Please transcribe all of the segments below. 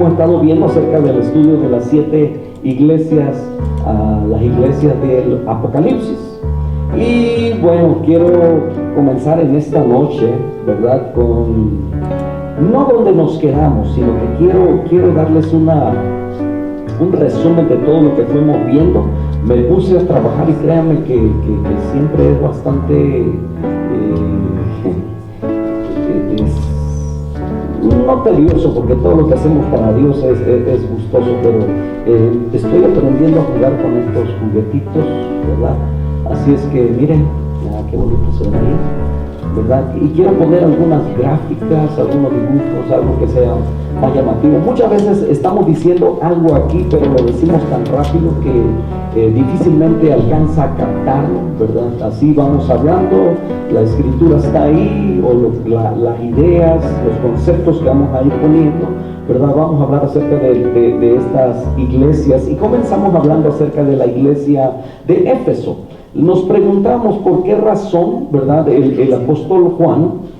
hemos estado viendo acerca del estudio de las 7 iglesias, las iglesias del Apocalipsis. Y bueno, quiero comenzar en esta noche, ¿verdad? No donde nos quedamos, sino que quiero darles un resumen de todo lo que fuimos viendo. Me puse a trabajar y créanme que siempre es bastante no tedioso, porque todo lo que hacemos para Dios es gustoso, pero estoy aprendiendo a jugar con estos juguetitos, ¿verdad? Así es que miren, qué bonito se ven ahí, ¿verdad? Y quiero poner algunas gráficas, algunos dibujos, algo que sea más llamativo. Muchas veces estamos diciendo algo aquí, pero lo decimos tan rápido que difícilmente alcanza a captarlo, ¿verdad? Así vamos hablando, la escritura está ahí, o las ideas, los conceptos que vamos a ir poniendo, ¿verdad? Vamos a hablar acerca de estas iglesias, y comenzamos hablando acerca de la iglesia de Éfeso. Nos preguntamos por qué razón, ¿verdad? El apóstol Juan,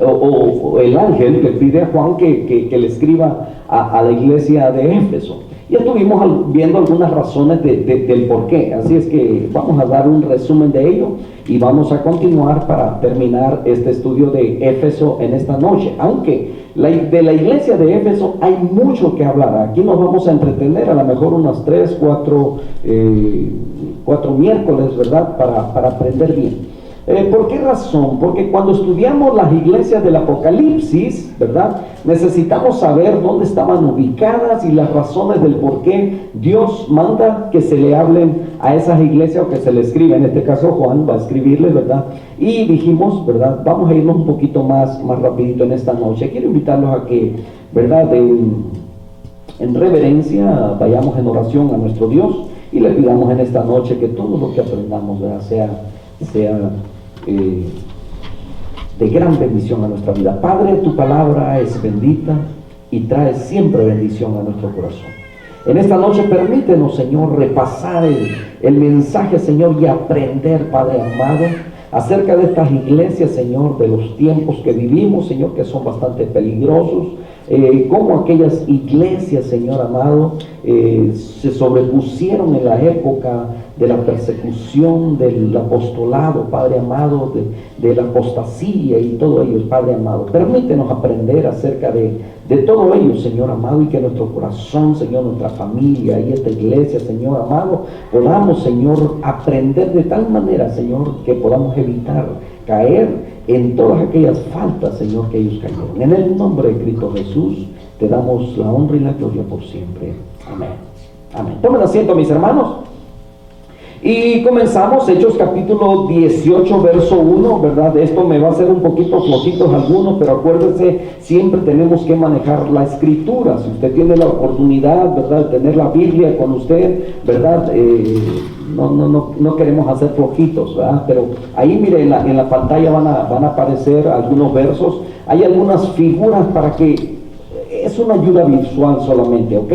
o el ángel le pide a Juan que le escriba a la iglesia de Éfeso. Ya estuvimos viendo algunas razones del por qué, así es que vamos a dar un resumen de ello y vamos a continuar para terminar este estudio de Éfeso en esta noche. Aunque de la iglesia de Éfeso hay mucho que hablar. Aquí nos vamos a entretener a lo mejor unas 3, 4 miércoles, ¿verdad? Para aprender bien. ¿Por qué razón? Porque cuando estudiamos las iglesias del Apocalipsis, ¿verdad? Necesitamos saber dónde estaban ubicadas y las razones del por qué Dios manda que se le hablen a esas iglesias, o que se le escriba. En este caso Juan va a escribirles, ¿verdad? Y dijimos, ¿verdad? Vamos a irnos un poquito más rapidito en esta noche. Quiero invitarlos a que, ¿verdad? En reverencia vayamos en oración a nuestro Dios y le pidamos en esta noche que todo lo que aprendamos, ¿verdad? sea de gran bendición a nuestra vida. Padre, tu palabra es bendita y trae siempre bendición a nuestro corazón. En esta noche permítenos, Señor, repasar el mensaje, Señor, y aprender, Padre amado, acerca de estas iglesias, Señor, de los tiempos que vivimos, Señor, que son bastante peligrosos. Cómo aquellas iglesias, Señor amado, se sobrepusieron en la época de la persecución del apostolado, Padre amado, de la apostasía y todo ello, Padre amado. Permítenos aprender acerca de todo ello, Señor amado, y que nuestro corazón, Señor, nuestra familia y esta iglesia, Señor amado, podamos, Señor, aprender de tal manera, Señor, que podamos evitar caer en todas aquellas faltas, Señor, que ellos cayeron. En el nombre de Cristo Jesús te damos la honra y la gloria por siempre. Amén. Amén. Tomen asiento, mis hermanos. Y comenzamos Hechos capítulo 18, verso 1, ¿verdad? Esto me va a hacer un poquito flojitos algunos, pero acuérdense, siempre tenemos que manejar la escritura. Si usted tiene la oportunidad, ¿verdad?, de tener la Biblia con usted, ¿verdad?, no queremos hacer flojitos, ¿verdad? Pero ahí, mire, en la pantalla van a aparecer algunos versos. Hay algunas figuras para que es una ayuda visual solamente, ¿ok?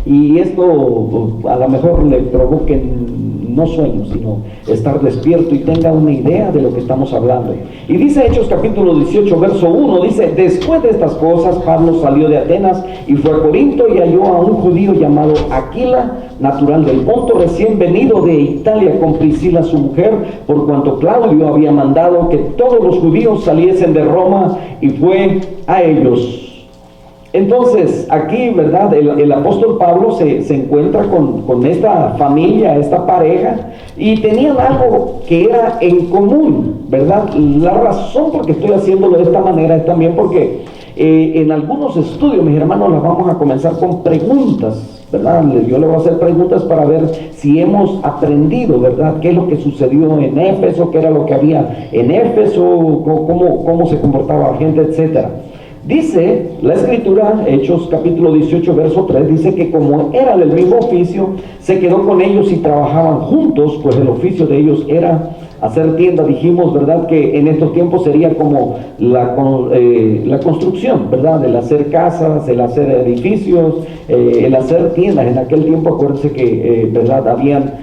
Y esto a lo mejor le provoquen no sueños, sino estar despierto y tenga una idea de lo que estamos hablando. Y dice Hechos capítulo 18, verso 1, dice: después de estas cosas, Pablo salió de Atenas y fue a Corinto, y halló a un judío llamado Aquila, natural del Ponto, recién venido de Italia, con Priscila su mujer, por cuanto Claudio había mandado que todos los judíos saliesen de Roma, y fue a ellos. Entonces, aquí, ¿verdad?, el apóstol Pablo se encuentra con esta familia, esta pareja, y tenían algo que era en común, ¿verdad? La razón por qué estoy haciéndolo de esta manera es también porque en algunos estudios, mis hermanos, las vamos a comenzar con preguntas, ¿verdad? Yo le voy a hacer preguntas para ver si hemos aprendido, ¿verdad?, qué es lo que sucedió en Éfeso, qué era lo que había en Éfeso, cómo se comportaba la gente, etcétera. Dice la escritura, Hechos capítulo 18, verso 3, dice que como era del mismo oficio, se quedó con ellos y trabajaban juntos, pues el oficio de ellos era hacer tienda. Dijimos, ¿verdad?, que en estos tiempos sería como la construcción, ¿verdad?, el hacer casas, el hacer edificios, el hacer tiendas. En aquel tiempo, acuérdense que, ¿verdad?, habían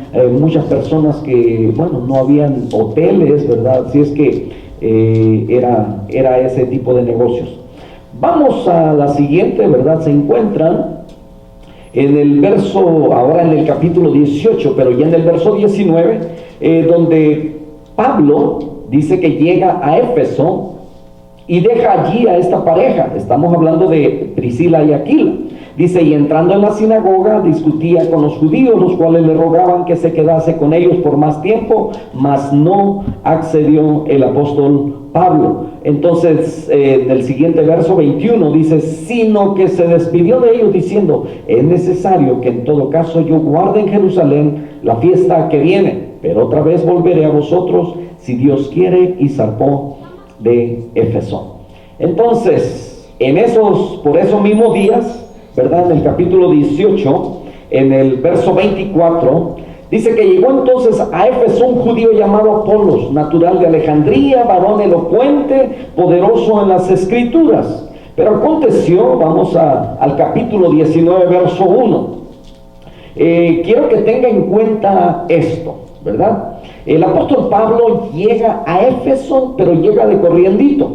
muchas personas que, bueno, no habían hoteles, ¿verdad?, así es que era ese tipo de negocios. Vamos a la siguiente, ¿verdad? Se encuentran en el verso, ahora en el capítulo 18, pero ya en el verso 19, donde Pablo dice que llega a Éfeso y deja allí a esta pareja. Estamos hablando de Priscila y Aquila. Dice, y entrando en la sinagoga discutía con los judíos, los cuales le rogaban que se quedase con ellos por más tiempo, mas no accedió el apóstol Pablo. Entonces, en el siguiente verso 21 dice, sino que se despidió de ellos diciendo, es necesario que en todo caso yo guarde en Jerusalén la fiesta que viene, pero otra vez volveré a vosotros si Dios quiere, y zarpó de Éfeso. Entonces, por esos mismos días, ¿verdad? En el capítulo 18, en el verso 24, dice que llegó entonces a Éfeso un judío llamado Apolos, natural de Alejandría, varón elocuente, poderoso en las escrituras. Pero aconteció, vamos al capítulo 19, verso 1. Quiero que tenga en cuenta esto, ¿verdad? El apóstol Pablo llega a Éfeso, pero llega de corriendito,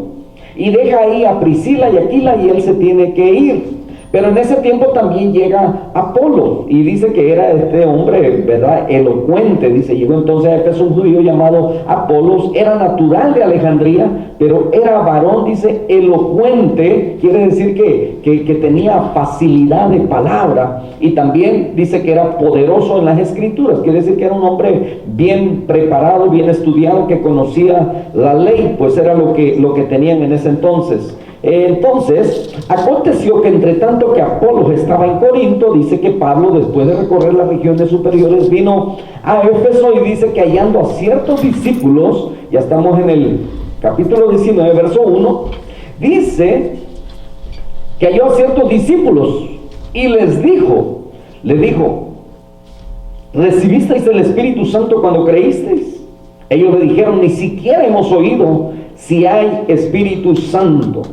y deja ahí a Priscila y Aquila, y él se tiene que ir. Pero en ese tiempo también llega Apolo, y dice que era este hombre, ¿verdad?, elocuente. Dice, llegó entonces a Éfeso un judío llamado Apolos, era natural de Alejandría, pero era varón, dice, elocuente, quiere decir que tenía facilidad de palabra, y también dice que era poderoso en las escrituras, quiere decir que era un hombre bien preparado, bien estudiado, que conocía la ley, pues era lo que tenían en ese entonces. Entonces, aconteció que entre tanto que Apolos estaba en Corinto, dice que Pablo, después de recorrer las regiones superiores, vino a Éfeso, y dice que hallando a ciertos discípulos, ya estamos en el capítulo 19, verso 1, dice que halló a ciertos discípulos y le dijo, ¿recibisteis el Espíritu Santo cuando creísteis? Ellos le dijeron, ni siquiera hemos oído si hay Espíritu Santo.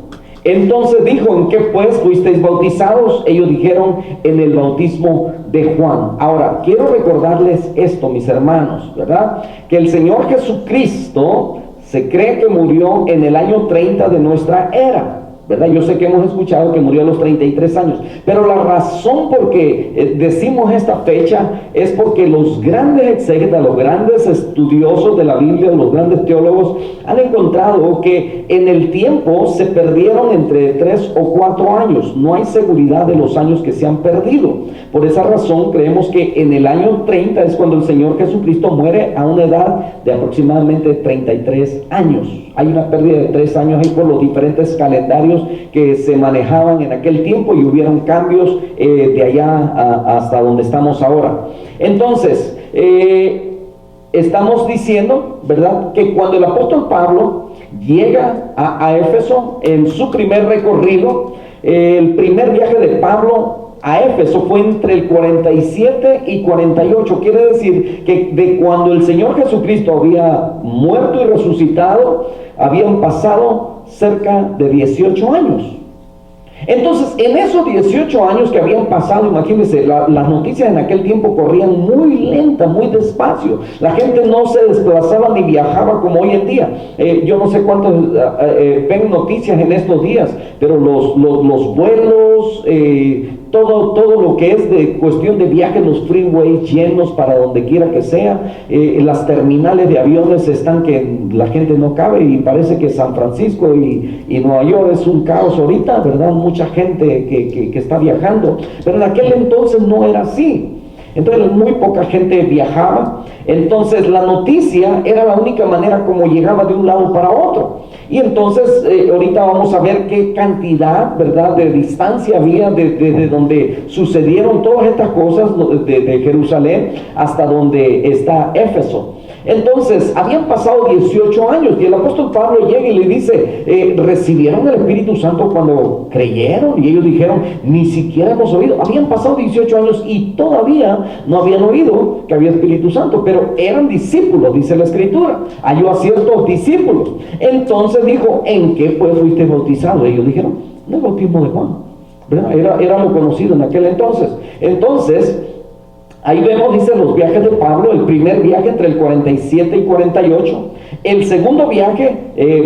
Entonces dijo, ¿en qué pues fuisteis bautizados? Ellos dijeron, en el bautismo de Juan. Ahora, quiero recordarles esto, mis hermanos, ¿verdad? Que el Señor Jesucristo se cree que murió en el año 30 de nuestra era, ¿verdad? Yo sé que hemos escuchado que murió a los 33 años, pero la razón por que decimos esta fecha es porque los grandes exégetas, los grandes estudiosos de la Biblia, los grandes teólogos, han encontrado que en el tiempo se perdieron entre 3 o 4 años. No hay seguridad de los años que se han perdido. Por esa razón creemos que en el año 30 es cuando el Señor Jesucristo muere a una edad de aproximadamente 33 años. Hay una pérdida de 3 años ahí por los diferentes calendarios que se manejaban en aquel tiempo, y hubieron cambios de allá hasta donde estamos ahora. Entonces, estamos diciendo, ¿verdad?, que cuando el apóstol Pablo llega a Éfeso en su primer recorrido, el primer viaje de Pablo a Éfeso fue entre el 47 y 48, quiere decir que de cuando el Señor Jesucristo había muerto y resucitado, habían pasado cerca de 18 años. Entonces, en esos 18 años que habían pasado, imagínense, las noticias en aquel tiempo corrían muy lenta, muy despacio. La gente no se desplazaba ni viajaba como hoy en día. Yo no sé cuántos ven noticias en estos días, pero los vuelos, todo lo que es de cuestión de viaje, los freeways llenos para donde quiera que sea, las terminales de aviones están que la gente no cabe, y parece que San Francisco y Nueva York es un caos ahorita, ¿verdad? Mucha gente que está viajando, pero en aquel entonces no era así. Entonces muy poca gente viajaba, entonces la noticia era la única manera como llegaba de un lado para otro. Y entonces ahorita vamos a ver qué cantidad, ¿verdad?, de distancia había desde donde sucedieron todas estas cosas, de Jerusalén hasta donde está Éfeso. Entonces, habían pasado 18 años y el apóstol Pablo llega y le dice, ¿recibieron el Espíritu Santo cuando creyeron? Y ellos dijeron, ni siquiera hemos oído. Habían pasado 18 años y todavía no habían oído que había Espíritu Santo, pero eran discípulos, dice la Escritura. Halló a ciertos discípulos. Entonces dijo, ¿en qué pues fuiste bautizado? Ellos dijeron, en el bautismo de Juan, ¿verdad? Era lo conocido en aquel entonces. Entonces, Ahí vemos, dice, los viajes de Pablo. El primer viaje entre el 47 y 48. El segundo viaje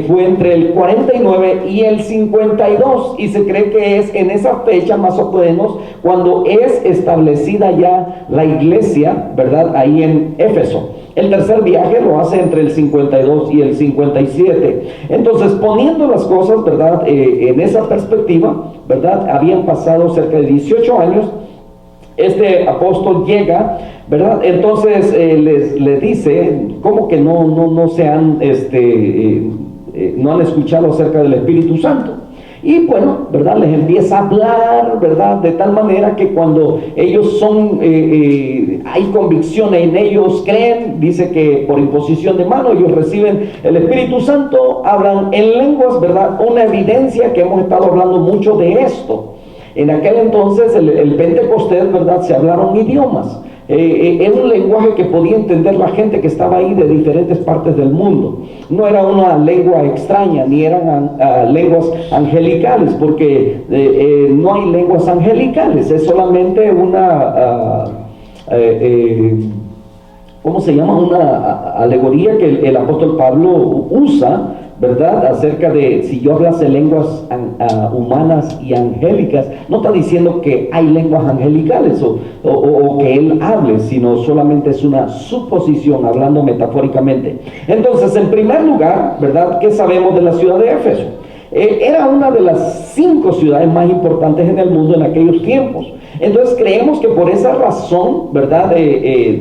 fue entre el 49 y el 52. Y se cree que es en esa fecha, más o menos, cuando es establecida ya la iglesia, ¿verdad? Ahí en Éfeso. El tercer viaje lo hace entre el 52 y el 57. Entonces, poniendo las cosas, ¿verdad? En esa perspectiva, ¿verdad? Habían pasado cerca de 18 años. Este apóstol llega, ¿verdad? Entonces les dice, ¿cómo que no se han, no han escuchado acerca del Espíritu Santo? Y bueno, ¿verdad? Les empieza a hablar, ¿verdad? De tal manera que cuando ellos hay convicción en ellos, creen, dice que por imposición de mano ellos reciben el Espíritu Santo, hablan en lenguas, ¿verdad? Una evidencia que hemos estado hablando mucho de esto. En aquel entonces, el Pentecostés, ¿verdad? Se hablaron idiomas. Era un lenguaje que podía entender la gente que estaba ahí de diferentes partes del mundo. No era una lengua extraña, ni eran lenguas angelicales, porque no hay lenguas angelicales. Es solamente una, ¿cómo se llama? Una alegoría que el apóstol Pablo usa, ¿verdad? Acerca de si yo hablase lenguas humanas y angélicas. No está diciendo que hay lenguas angelicales o que él hable, sino solamente es una suposición, hablando metafóricamente. Entonces, en primer lugar, ¿verdad? ¿Qué sabemos de la ciudad de Éfeso? Era una de las 5 ciudades más importantes en el mundo en aquellos tiempos. Entonces creemos que por esa razón, ¿verdad?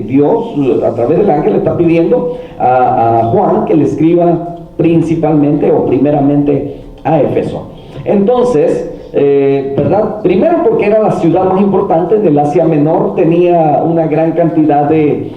Dios a través del ángel le está pidiendo a Juan que le escriba principalmente o primeramente a Éfeso. Entonces, ¿verdad? Primero porque era la ciudad más importante del Asia Menor, tenía una gran cantidad de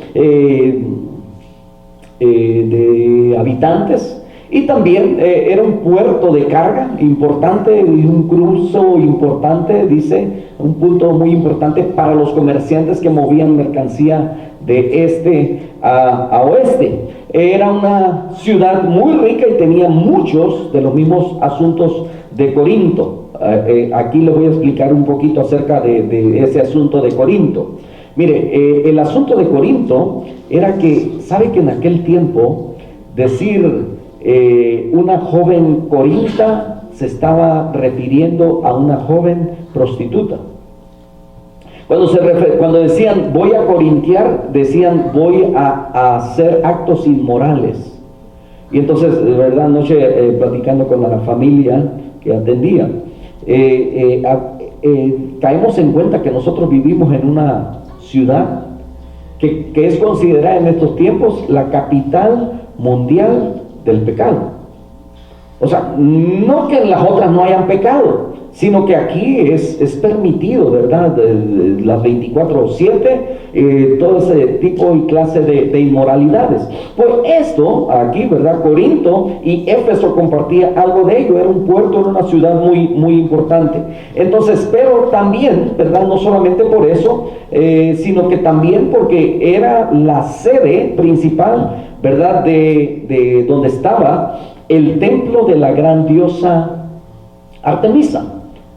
habitantes, y también era un puerto de carga importante y un cruzo importante, dice, un punto muy importante para los comerciantes que movían mercancía de este a oeste. Era una ciudad muy rica y tenía muchos de los mismos asuntos de Corinto. Aquí les voy a explicar un poquito acerca de ese asunto de Corinto. Mire, el asunto de Corinto era que, ¿sabe que en aquel tiempo decir una joven corinta se estaba refiriendo a una joven prostituta? Cuando decían voy a corintiar, decían voy a hacer actos inmorales. Y entonces, de verdad, anoche platicando con la familia que atendía, caemos en cuenta que nosotros vivimos en una ciudad que es considerada en estos tiempos la capital mundial del pecado. O sea, no que en las otras no hayan pecado, sino que aquí es permitido, ¿verdad? Las 24/7, todo ese tipo y clase de inmoralidades. Pues esto, aquí, ¿verdad? Corinto y Éfeso compartía algo de ello, era un puerto, era una ciudad muy, muy importante. Entonces, pero también, ¿verdad? No solamente por eso, sino que también porque era la sede principal, ¿verdad? De donde estaba el templo de la gran diosa Artemisa,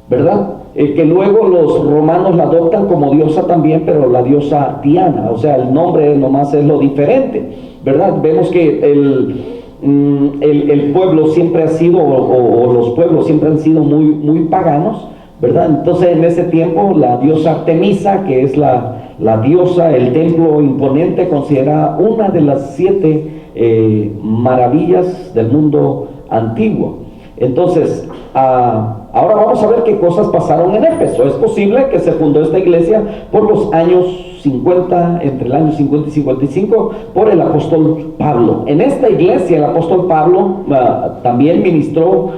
¿verdad? Que luego los romanos la adoptan como diosa también, pero la diosa Diana, o sea, el nombre nomás es lo diferente, ¿verdad? Vemos que el pueblo siempre ha sido, o los pueblos siempre han sido muy, muy paganos, ¿verdad? Entonces en ese tiempo la diosa Artemisa, que es la diosa, el templo imponente, considerada una de las 7 maravillas del mundo antiguo. Entonces, ahora vamos a ver qué cosas pasaron en Éfeso. Es posible que se fundó esta iglesia por los años 50, entre el año 50 y 55, por el apóstol Pablo. En esta iglesia el apóstol Pablo también ministró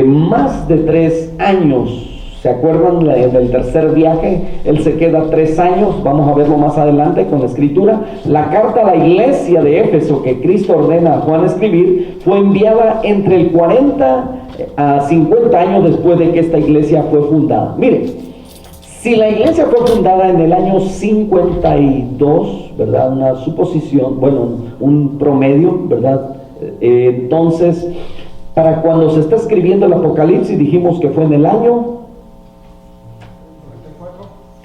más de 3 años. ¿Se acuerdan del tercer viaje? Él se queda 3 años, vamos a verlo más adelante con la escritura. La carta a la iglesia de Éfeso que Cristo ordena a Juan escribir fue enviada entre el 40 a 50 años después de que esta iglesia fue fundada. Miren, si la iglesia fue fundada en el año 52, ¿verdad? Una suposición, bueno, un promedio, ¿verdad? Entonces, para cuando se está escribiendo el Apocalipsis, dijimos que fue en el año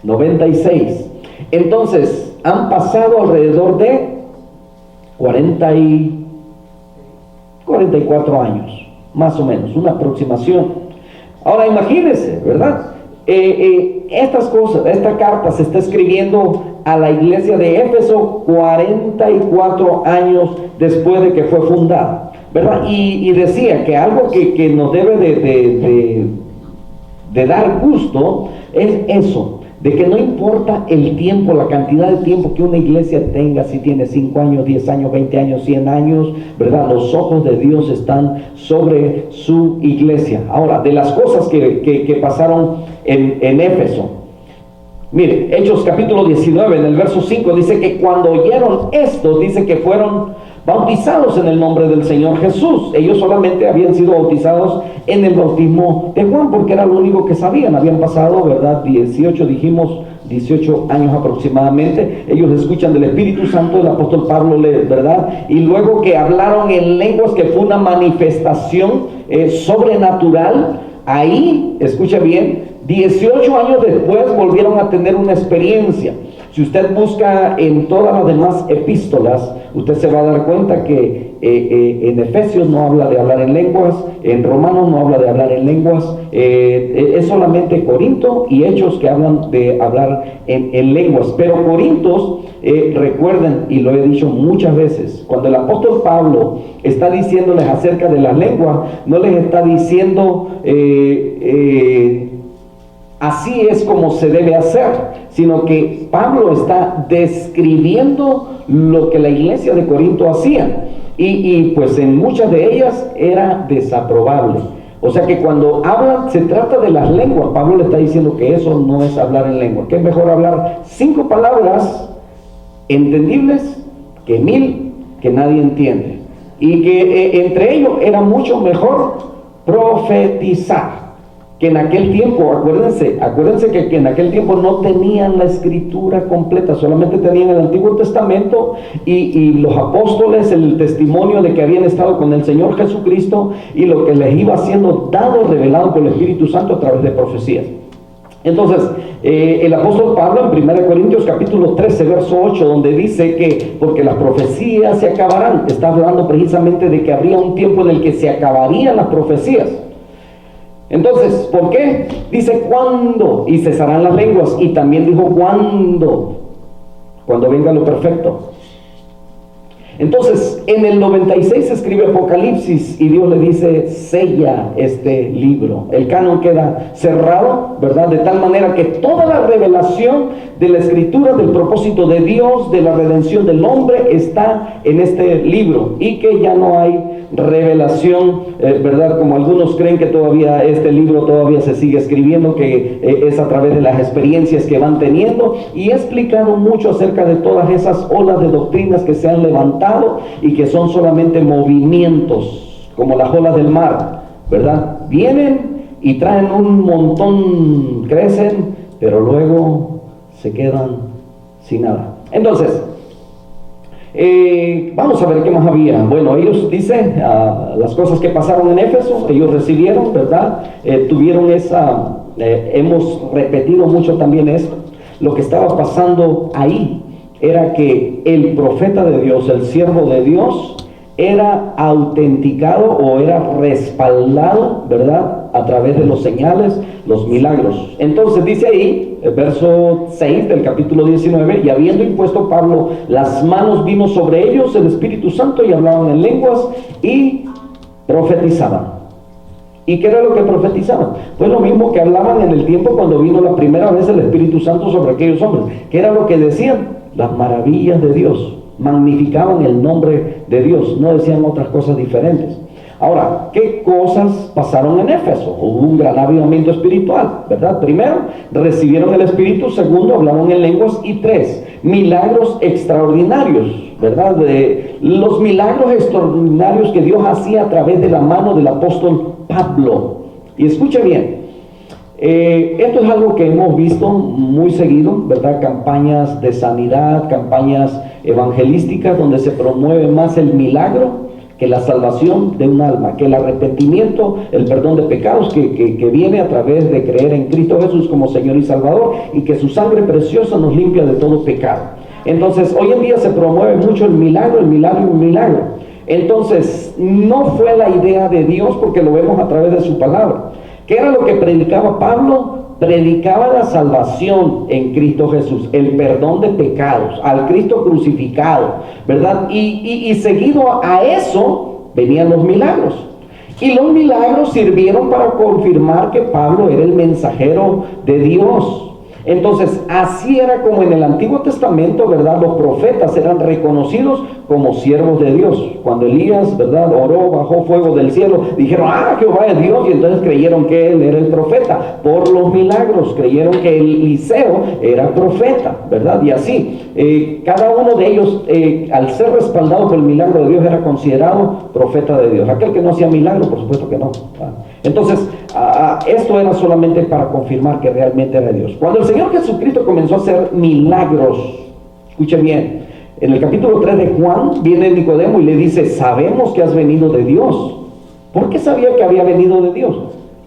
96. Entonces, han pasado alrededor de 44 años, más o menos, una aproximación. Ahora imagínense, ¿verdad? Estas cosas, esta carta se está escribiendo a la iglesia de Éfeso 44 años después de que fue fundada, ¿verdad? Y decía que algo que nos debe de dar gusto es eso, de que no importa el tiempo, la cantidad de tiempo que una iglesia tenga, si tiene 5 años, 10 años, 20 años, 100 años, ¿verdad? Los ojos de Dios están sobre su iglesia. Ahora, de las cosas que pasaron en Éfeso, mire, Hechos capítulo 19, en el verso 5, dice que cuando oyeron esto, dice que fueron bautizados en el nombre del Señor Jesús. Ellos solamente habían sido bautizados en el bautismo de Juan, porque era lo único que sabían. Habían pasado, ¿verdad? 18 años aproximadamente. Ellos escuchan del Espíritu Santo, el apóstol Pablo lee, ¿verdad? Y luego que hablaron en lenguas, que fue una manifestación sobrenatural. Ahí, escucha bien, 18 años después volvieron a tener una experiencia. Si usted busca en todas las demás epístolas, usted se va a dar cuenta que en Efesios no habla de hablar en lenguas, en Romanos no habla de hablar en lenguas, es solamente Corinto y Hechos que hablan de hablar en lenguas. Pero Corintos, recuerden, y lo he dicho muchas veces, cuando el apóstol Pablo está diciéndoles acerca de las lenguas, no les está diciendo así es como se debe hacer, sino que Pablo está describiendo lo que la iglesia de Corinto hacía, y pues en muchas de ellas era desaprobable. O sea que cuando hablan, se trata de las lenguas, Pablo le está diciendo que eso no es hablar en lengua, que es mejor hablar 5 palabras entendibles que 1000 que nadie entiende, y que entre ellos era mucho mejor profetizar. Que en aquel tiempo, acuérdense que en aquel tiempo no tenían la escritura completa, solamente tenían el Antiguo Testamento y los apóstoles, el testimonio de que habían estado con el Señor Jesucristo y lo que les iba siendo dado, revelado por el Espíritu Santo a través de profecías. Entonces, el apóstol Pablo en 1 Corintios capítulo 13, verso 8, donde dice que porque las profecías se acabarán, está hablando precisamente de que habría un tiempo en el que se acabarían las profecías. Entonces, ¿por qué? Dice cuándo y cesarán las lenguas, y también dijo cuándo venga lo perfecto. Entonces, en el 96 se escribe Apocalipsis y Dios le dice, sella este libro. El canon queda cerrado, ¿verdad? De tal manera que toda la revelación de la escritura, del propósito de Dios, de la redención del hombre, está en este libro, y que ya no hay revelación, ¿verdad? Como algunos creen que todavía este libro todavía se sigue escribiendo, que es a través de las experiencias que van teniendo, y he explicado mucho acerca de todas esas olas de doctrinas que se han levantado y que son solamente movimientos, como las olas del mar, ¿verdad? Vienen y traen un montón, crecen, pero luego se quedan sin nada. Entonces, vamos a ver qué más había. Bueno, ellos dicen las cosas que pasaron en Éfeso, ellos recibieron, ¿verdad? Tuvieron esa, hemos repetido mucho también esto. Lo que estaba pasando ahí era que el profeta de Dios, el siervo de Dios, era autenticado o era respaldado, ¿verdad? A través de los señales, los milagros. Entonces dice ahí, el verso 6 del capítulo 19, y habiendo impuesto Pablo las manos, vino sobre ellos el Espíritu Santo y hablaban en lenguas y profetizaban. ¿Y qué era lo que profetizaban? Pues lo mismo que hablaban en el tiempo cuando vino la primera vez el Espíritu Santo sobre aquellos hombres. ¿Qué era lo que decían? Las maravillas de Dios. Magnificaban el nombre de Dios, no decían otras cosas diferentes. Ahora, ¿qué cosas pasaron en Éfeso? Hubo un gran avivamiento espiritual, ¿verdad? Primero, recibieron el Espíritu. Segundo, hablaban en lenguas. Y 3, milagros extraordinarios, ¿verdad? De los milagros extraordinarios que Dios hacía a través de la mano del apóstol Pablo. Y escuche bien, esto es algo que hemos visto muy seguido, ¿verdad? Campañas de sanidad, campañas evangelísticas donde se promueve más el milagro que la salvación de un alma, que el arrepentimiento, el perdón de pecados que viene a través de creer en Cristo Jesús como Señor y Salvador, y que su sangre preciosa nos limpia de todo pecado. Entonces, hoy en día se promueve mucho el milagro, el milagro y el milagro. Entonces, no fue la idea de Dios, porque lo vemos a través de su palabra. ¿Qué era lo que predicaba Pablo? Predicaba la salvación en Cristo Jesús, el perdón de pecados, al Cristo crucificado, ¿verdad? Y seguido a eso venían los milagros. Y los milagros sirvieron para confirmar que Pablo era el mensajero de Dios. Entonces, así era como en el Antiguo Testamento, ¿verdad? Los profetas eran reconocidos como siervos de Dios. Cuando Elías, ¿verdad?, oró, bajó fuego del cielo, dijeron, Jehová es Dios, y entonces creyeron que él era el profeta. Por los milagros, creyeron que Eliseo era profeta, ¿verdad? Y así, cada uno de ellos, al ser respaldado por el milagro de Dios, era considerado profeta de Dios. Aquel que no hacía milagro, por supuesto que no. Entonces, esto era solamente para confirmar que realmente era Dios. Cuando el Señor Jesucristo comenzó a hacer milagros, escuche bien, en el capítulo 3 de Juan viene Nicodemo y le dice, sabemos que has venido de Dios. ¿Por qué sabía que había venido de Dios?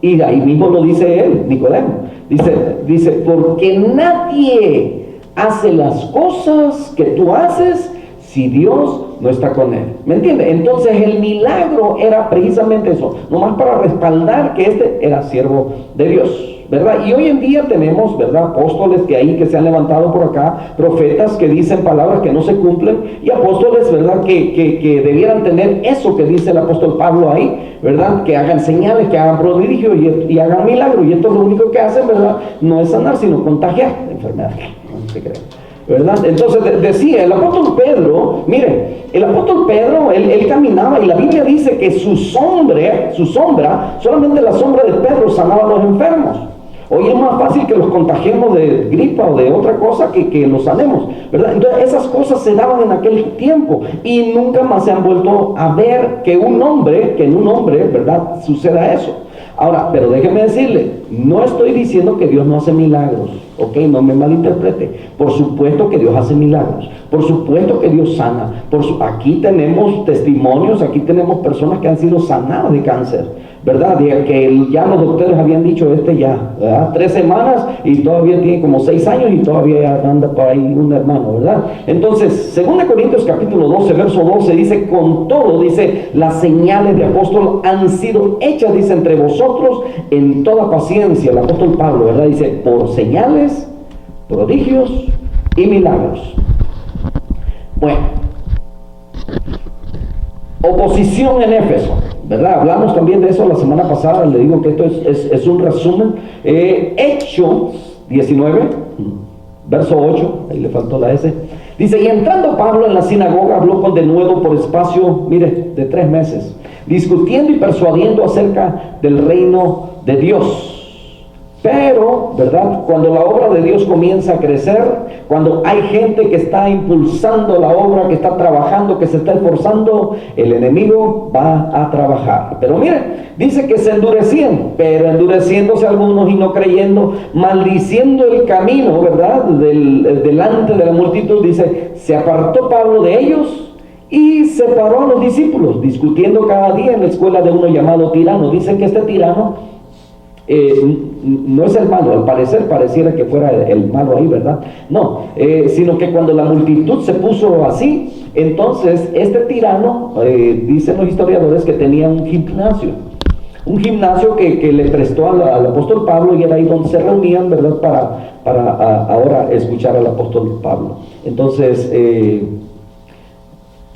Y ahí mismo lo dice él, Nicodemo. Dice, porque nadie hace las cosas que tú haces si Dios no está con él. ¿Me entiende? Entonces el milagro era precisamente eso, nomás para respaldar que este era siervo de Dios, ¿verdad? Y hoy en día tenemos, ¿verdad?, apóstoles que se han levantado por acá, profetas que dicen palabras que no se cumplen, y apóstoles, ¿verdad?, que debieran tener eso que dice el apóstol Pablo ahí, ¿verdad?, que hagan señales, que hagan prodigios y hagan milagros, y esto es lo único que hacen, ¿verdad?, no es sanar, sino contagiar la enfermedad, no se creen, ¿verdad? Entonces decía el apóstol Pedro, mire, el apóstol Pedro, él caminaba, y la Biblia dice que su sombra, solamente la sombra de Pedro sanaba a los enfermos. Hoy es más fácil que los contagiemos de gripa o de otra cosa que los sanemos, ¿verdad? Entonces esas cosas se daban en aquel tiempo, y nunca más se han vuelto a ver que en un hombre, ¿verdad?, suceda eso. Ahora, pero déjeme decirle, no estoy diciendo que Dios no hace milagros, ok, no me malinterprete. Por supuesto que Dios hace milagros, por supuesto que Dios sana. Aquí tenemos testimonios, aquí tenemos personas que han sido sanadas de cáncer, ¿verdad? Que ya los doctores habían dicho, ¿verdad?, 3 semanas y todavía tiene como 6 años y todavía anda por ahí un hermano, ¿verdad? Entonces, 2 Corintios capítulo 12, verso 12, dice, con todo, dice, las señales de apóstol han sido hechas, dice, entre vosotros en toda paciencia. El apóstol Pablo, ¿verdad?, dice, por señales, prodigios y milagros. Bueno, oposición en Éfeso, ¿verdad? Hablamos también de eso la semana pasada. Le digo que esto es un resumen. Hechos 19, verso 8, ahí le faltó la S. Dice, y entrando Pablo en la sinagoga, habló con denuedo por espacio, mire, de 3 meses, discutiendo y persuadiendo acerca del reino de Dios. Pero, ¿verdad?, cuando la obra de Dios comienza a crecer, cuando hay gente que está impulsando la obra, que está trabajando, que se está esforzando, el enemigo va a trabajar. Pero miren, dice que se endurecían, pero endureciéndose algunos y no creyendo, maldiciendo el camino, ¿verdad?, delante de la multitud, dice, se apartó Pablo de ellos y separó a los discípulos, discutiendo cada día en la escuela de uno llamado Tirano. Dicen que este tirano no es el malo, al parecer pareciera que fuera el malo ahí, ¿verdad? No, sino que cuando la multitud se puso así, entonces este tirano, dicen los historiadores, que tenía un gimnasio que le prestó al apóstol Pablo, y era ahí donde se reunían, ¿verdad?, para ahora escuchar al apóstol Pablo. Entonces,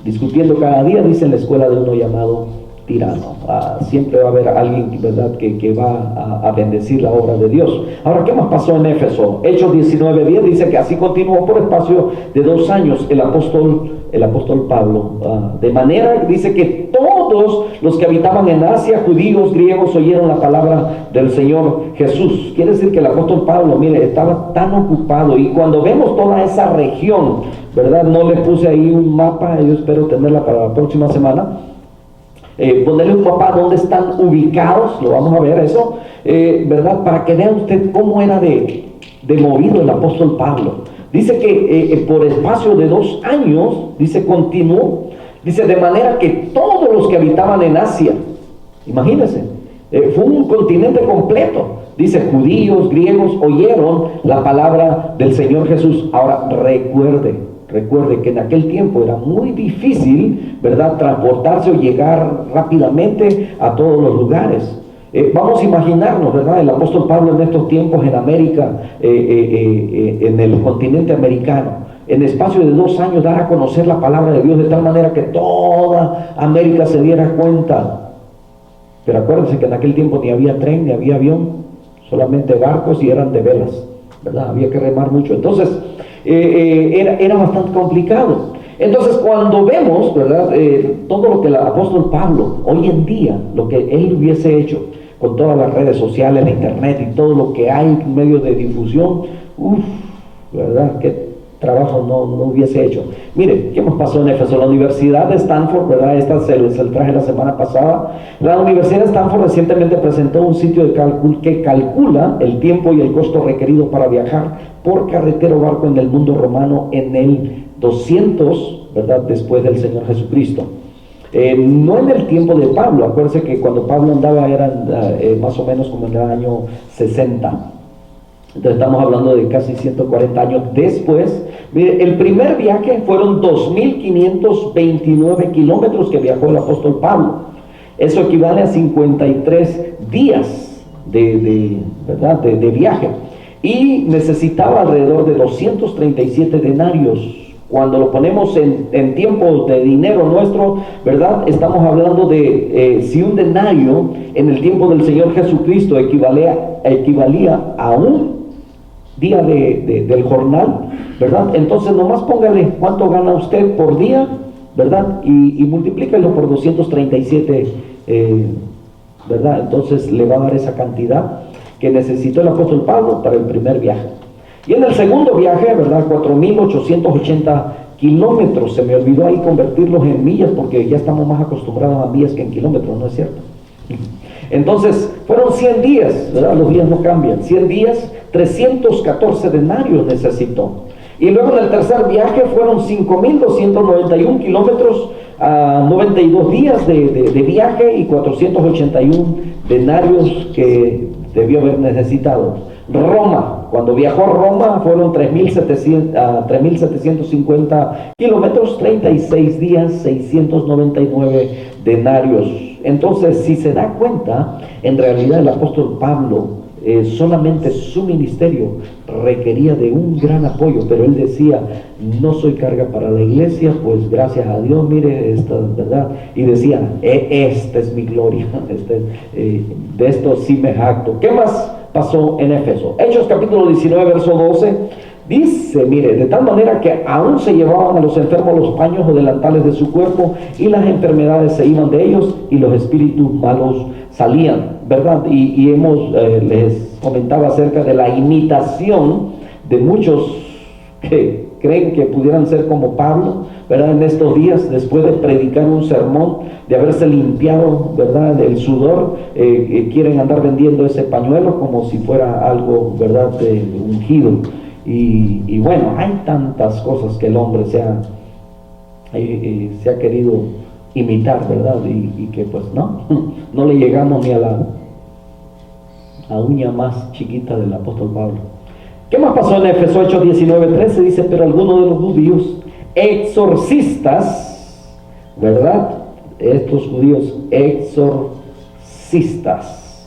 discutiendo cada día, dice, en la escuela de uno llamado Tirano. Siempre va a haber alguien, ¿verdad?, que va a bendecir la obra de Dios. Ahora, ¿qué más pasó en Éfeso? Hechos 19:10 dice que así continuó por espacio de 2 años el apóstol Pablo, de manera, dice, que todos los que habitaban en Asia, judíos, griegos, oyeron la palabra del Señor Jesús. Quiere decir que el apóstol Pablo, mire, estaba tan ocupado, y cuando vemos toda esa región, ¿verdad?, no le puse ahí un mapa, yo espero tenerla para la próxima semana, ponerle un mapa donde están ubicados, lo vamos a ver eso, ¿verdad?, para que vea usted cómo era de movido el apóstol Pablo. Dice que por espacio de 2 años, dice, continuó, dice, de manera que todos los que habitaban en Asia, imagínense, fue un continente completo, dice, judíos, griegos, oyeron la palabra del Señor Jesús. Ahora recuerde, Recuerde que en aquel tiempo era muy difícil, ¿verdad?, transportarse o llegar rápidamente a todos los lugares. Vamos a imaginarnos, ¿verdad?, el apóstol Pablo en estos tiempos en América, en el continente americano, en espacio de 2 años dar a conocer la palabra de Dios de tal manera que toda América se diera cuenta. Pero acuérdense que en aquel tiempo ni había tren, ni había avión, solamente barcos y eran de velas, ¿verdad? Había que remar mucho. Entonces, era bastante complicado. Entonces, cuando vemos, ¿verdad?, todo lo que el apóstol Pablo, hoy en día, lo que él hubiese hecho con todas las redes sociales, la internet y todo lo que hay en medio de difusión, ¿verdad?, qué trabajo no hubiese hecho. Mire, ¿qué nos pasó en Éfeso? La Universidad de Stanford, ¿verdad?, esta se les traje la semana pasada. La Universidad de Stanford recientemente presentó un sitio de cálculo que calcula el tiempo y el costo requerido para viajar por carretera o barco en el mundo romano en el 200, ¿verdad?, después del Señor Jesucristo. No en el tiempo de Pablo. Acuérdense que cuando Pablo andaba eran más o menos como en el año 60. Entonces estamos hablando de casi 140 años después. Mire, el primer viaje fueron 2.529 kilómetros que viajó el apóstol Pablo. Eso equivale a 53 días ¿verdad?, de viaje. Y necesitaba alrededor de 237 denarios. Cuando lo ponemos en tiempo de dinero nuestro, ¿verdad?, estamos hablando de si un denario en el tiempo del Señor Jesucristo equivalía a un día del jornal, ¿verdad? Entonces nomás póngale cuánto gana usted por día, ¿verdad? Y multiplíquelo por 237, ¿verdad? Entonces le va a dar esa cantidad que necesitó el apóstol Pablo para el primer viaje. Y en el segundo viaje, ¿verdad?, 4.880 kilómetros. Se me olvidó ahí convertirlos en millas porque ya estamos más acostumbrados a millas que en kilómetros, ¿no es cierto? Entonces, fueron 100 días, ¿verdad? Los días no cambian. 100 días, 314 denarios necesitó. Y luego en el tercer viaje fueron 5.291 kilómetros, 92 días de viaje y 481 denarios que debió haber necesitado. Roma, cuando viajó a Roma fueron 3.750 kilómetros, 36 días, 699 denarios. Entonces, si se da cuenta, en realidad el apóstol Pablo, solamente su ministerio requería de un gran apoyo, pero él decía, no soy carga para la iglesia, pues gracias a Dios, mire, esta verdad, y decía, esta es mi gloria, de esto sí me jacto. ¿Qué más pasó en Éfeso? Hechos capítulo 19, verso 12, dice, mire, de tal manera que aún se llevaban a los enfermos los paños o delantales de su cuerpo, y las enfermedades se iban de ellos, y los espíritus malos salían, ¿verdad? Y les comentaba acerca de la imitación de muchos que creen que pudieran ser como Pablo, ¿verdad? En estos días, después de predicar un sermón, de haberse limpiado, ¿verdad?, del sudor, quieren andar vendiendo ese pañuelo como si fuera algo, ¿verdad?, ungido. Y bueno, hay tantas cosas que el hombre se ha querido imitar, ¿verdad? Y que pues no le llegamos ni a la uña más chiquita del apóstol Pablo. ¿Qué más pasó en Éfeso? Hechos 19:13 dice, pero algunos de los judíos exorcistas, ¿verdad? Estos judíos exorcistas,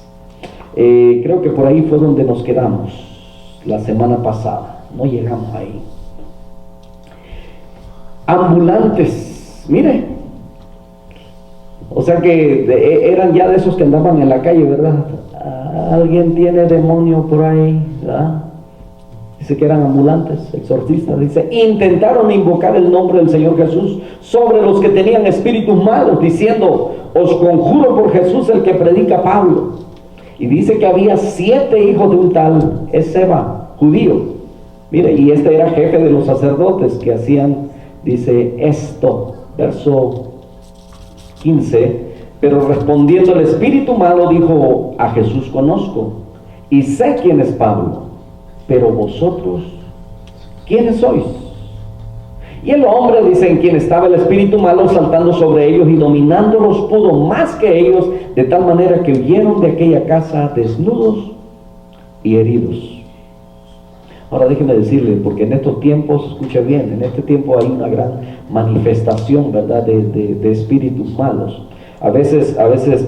creo que por ahí fue donde nos quedamos la semana pasada, no llegamos ahí. Ambulantes, mire, o sea que eran ya de esos que andaban en la calle, ¿verdad? Alguien tiene demonio por ahí, ¿verdad? Dice que eran ambulantes, exorcistas. Dice, intentaron invocar el nombre del Señor Jesús sobre los que tenían espíritus malos, diciendo, os conjuro por Jesús el que predica Pablo. Y dice que había 7 hijos de un tal Esceva, judío. Mire, y este era jefe de los sacerdotes que hacían, dice esto, verso 15, pero respondiendo el espíritu malo dijo, a Jesús conozco y sé quién es Pablo, pero vosotros, ¿quiénes sois? Y el hombre, dice, en quien estaba el espíritu malo, saltando sobre ellos y dominándolos, pudo más que ellos, de tal manera que huyeron de aquella casa desnudos y heridos. Ahora déjeme decirle, porque en estos tiempos, escuche bien, en este tiempo hay una gran manifestación, ¿verdad?, de espíritus malos. A veces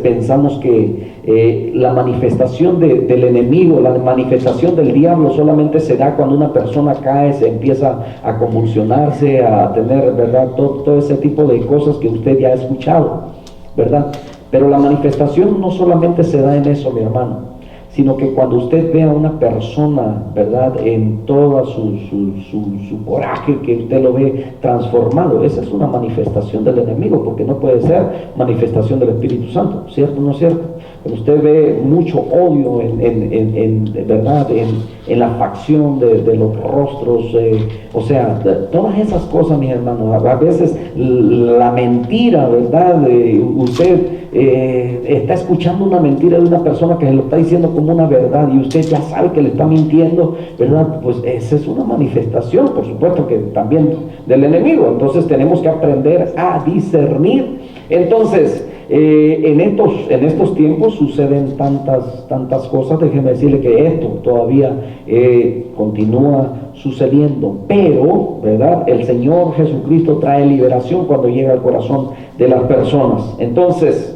pensamos que la manifestación del enemigo, la manifestación del diablo solamente se da cuando una persona cae, se empieza a convulsionarse, a tener, ¿verdad?, todo ese tipo de cosas que usted ya ha escuchado, ¿verdad? Pero la manifestación no solamente se da en eso, mi hermano, sino que cuando usted ve a una persona, ¿verdad?, en toda su coraje, que usted lo ve transformado, esa es una manifestación del enemigo, porque no puede ser manifestación del Espíritu Santo, ¿cierto o no es cierto? Pero usted ve mucho odio ¿verdad?, en la facción de los rostros, o sea, todas esas cosas, mis hermanos. A veces la mentira, ¿verdad?, usted está escuchando una mentira de una persona que se lo está diciendo como una verdad y usted ya sabe que le está mintiendo, ¿verdad? Pues esa es una manifestación, por supuesto, que también del enemigo. Entonces tenemos que aprender a discernir. Entonces en estos tiempos suceden tantas cosas. Déjeme decirle que esto todavía continúa sucediendo, pero, ¿verdad?, el Señor Jesucristo trae liberación cuando llega al corazón de las personas. Entonces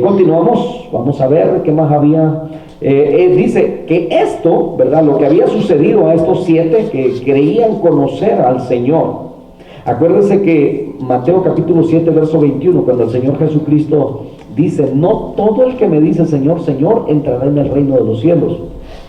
continuamos, vamos a ver qué más había. Dice que esto, ¿verdad?, lo que había sucedido a estos 7 que creían conocer al Señor. Acuérdense que Mateo capítulo 7 verso 21, cuando el Señor Jesucristo dice: no todo el que me dice Señor, Señor, entrará en el reino de los cielos,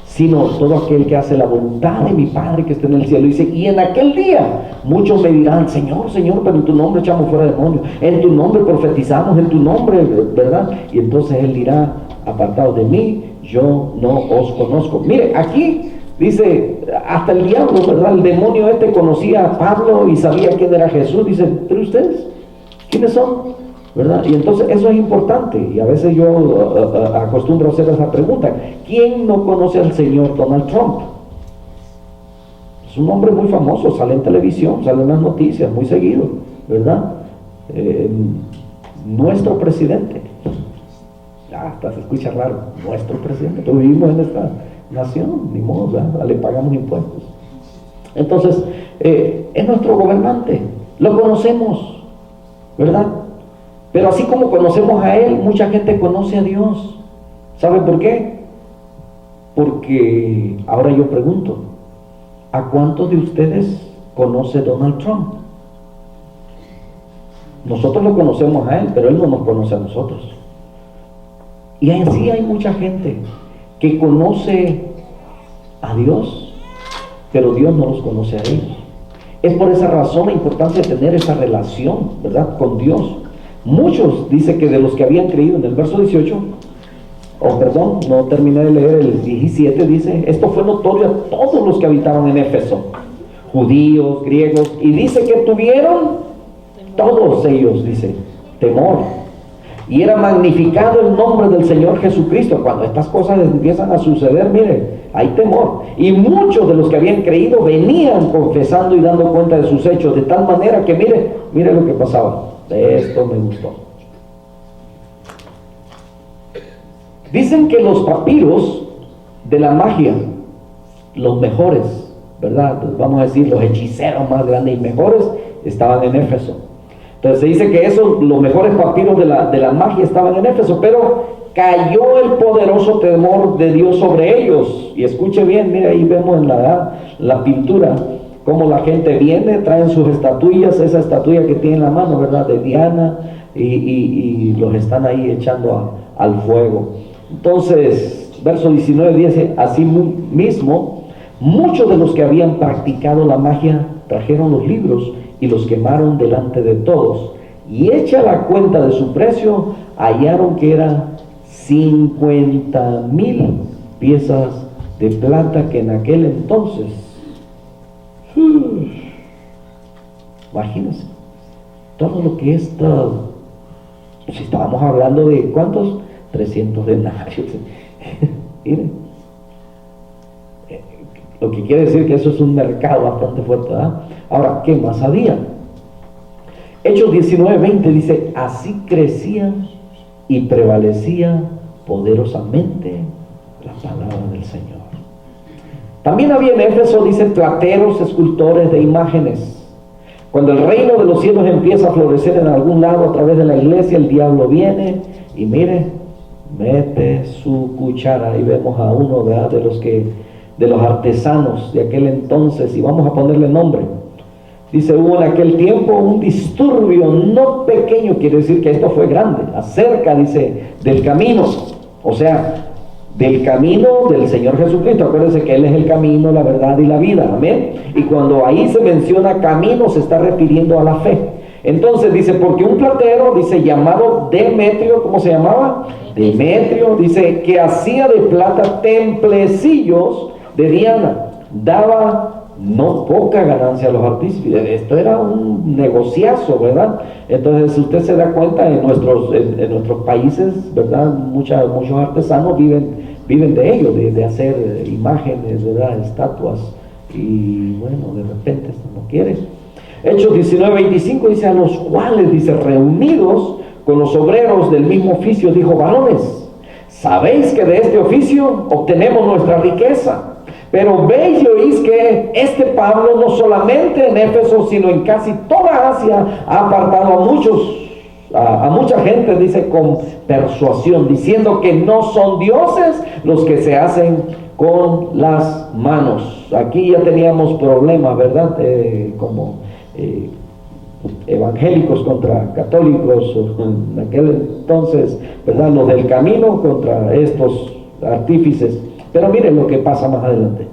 sino todo aquel que hace la voluntad de mi Padre que está en el cielo. Dice: y en aquel día muchos me dirán: Señor, Señor, pero en tu nombre echamos fuera demonios, en tu nombre profetizamos, en tu nombre, ¿verdad? Y entonces Él dirá: apartados de mí, yo no os conozco. Mire, aquí dice, hasta el diablo, ¿verdad?, el demonio conocía a Pablo y sabía quién era Jesús. Dice: pero ustedes, ¿quiénes son? ¿Verdad? Y entonces eso es importante, y a veces yo acostumbro a hacer esa pregunta: ¿quién no conoce al señor Donald Trump? Es un hombre muy famoso, sale en televisión, sale en las noticias muy seguido, ¿verdad? Nuestro presidente, hasta se escucha raro, nuestro presidente, pero vivimos en esta nación, ni modo, ¿verdad?, le pagamos impuestos. Entonces es nuestro gobernante, lo conocemos, ¿verdad? Pero así como conocemos a Él, mucha gente conoce a Dios. ¿Saben por qué? Porque ahora yo pregunto: ¿a cuántos de ustedes conoce Donald Trump? Nosotros lo conocemos a Él, pero Él no nos conoce a nosotros. Y así hay mucha gente que conoce a Dios, pero Dios no los conoce a ellos. Es por esa razón la importancia de tener esa relación, ¿verdad?, con Dios. Muchos, dice que de los que habían creído, en el verso 18, perdón, no terminé de leer el 17, dice: esto fue notorio a todos los que habitaban en Éfeso, judíos, griegos, y dice que tuvieron todos ellos, dice, temor, y era magnificado el nombre del Señor Jesucristo. Cuando estas cosas empiezan a suceder, mire, hay temor, y muchos de los que habían creído venían confesando y dando cuenta de sus hechos, de tal manera que mire lo que pasaba. De esto me gustó. Dicen que los papiros de la magia, los mejores, ¿verdad?, vamos a decir los hechiceros más grandes y mejores, estaban en Éfeso. Entonces se dice que los mejores papiros de la magia estaban en Éfeso, pero cayó el poderoso temor de Dios sobre ellos. Y escuche bien, mire, ahí vemos en la pintura cómo la gente viene, traen sus estatuillas, esa estatuilla que tiene en la mano, ¿verdad?, de Diana, y los están ahí echando al fuego. Entonces, verso 19 dice: así mismo, muchos de los que habían practicado la magia trajeron los libros y los quemaron delante de todos, y hecha la cuenta de su precio, hallaron que eran 50,000 piezas de plata, que en aquel entonces, imagínense todo lo que si estábamos hablando de ¿cuántos? 300 denarios. Miren, lo que quiere decir que eso es un mercado bastante fuerte, ¿verdad? Ahora, ¿qué más había? Hechos 19:20 dice: así crecía y prevalecía poderosamente la palabra del Señor. También había en Éfeso, dice, plateros, escultores de imágenes. Cuando el reino de los cielos empieza a florecer en algún lado a través de la iglesia, el diablo viene y mire, mete su cuchara. Y vemos a uno, ¿verdad?, de los artesanos de aquel entonces, y vamos a ponerle nombre. Dice, hubo en aquel tiempo un disturbio no pequeño, quiere decir que esto fue grande, acerca, dice, del camino, o sea, del camino del Señor Jesucristo. Acuérdense que Él es el camino, la verdad y la vida, amén. Y cuando ahí se menciona camino, se está refiriendo a la fe. Entonces dice, porque un platero, dice, llamado Demetrio, ¿cómo se llamaba? Demetrio, dice, que hacía de plata templecillos de Diana, daba no poca ganancia a los artífices. Esto era un negociazo, ¿verdad? Entonces, si usted se da cuenta, en nuestros países, ¿verdad?, muchos artesanos viven de ello, de hacer imágenes, ¿verdad?, estatuas, y bueno, de repente esto no quiere. Hechos 19:25 dice, a los cuales, dice, reunidos con los obreros del mismo oficio, dijo, varones, sabéis que de este oficio obtenemos nuestra riqueza. Pero veis y oís que este Pablo no solamente en Éfeso, sino en casi toda Asia ha apartado a mucha gente, dice, con persuasión, diciendo que no son dioses los que se hacen con las manos. Aquí ya teníamos problemas, ¿verdad? Evangélicos contra católicos en aquel entonces, ¿verdad?, los del camino contra estos artífices. Pero miren lo que pasa más adelante.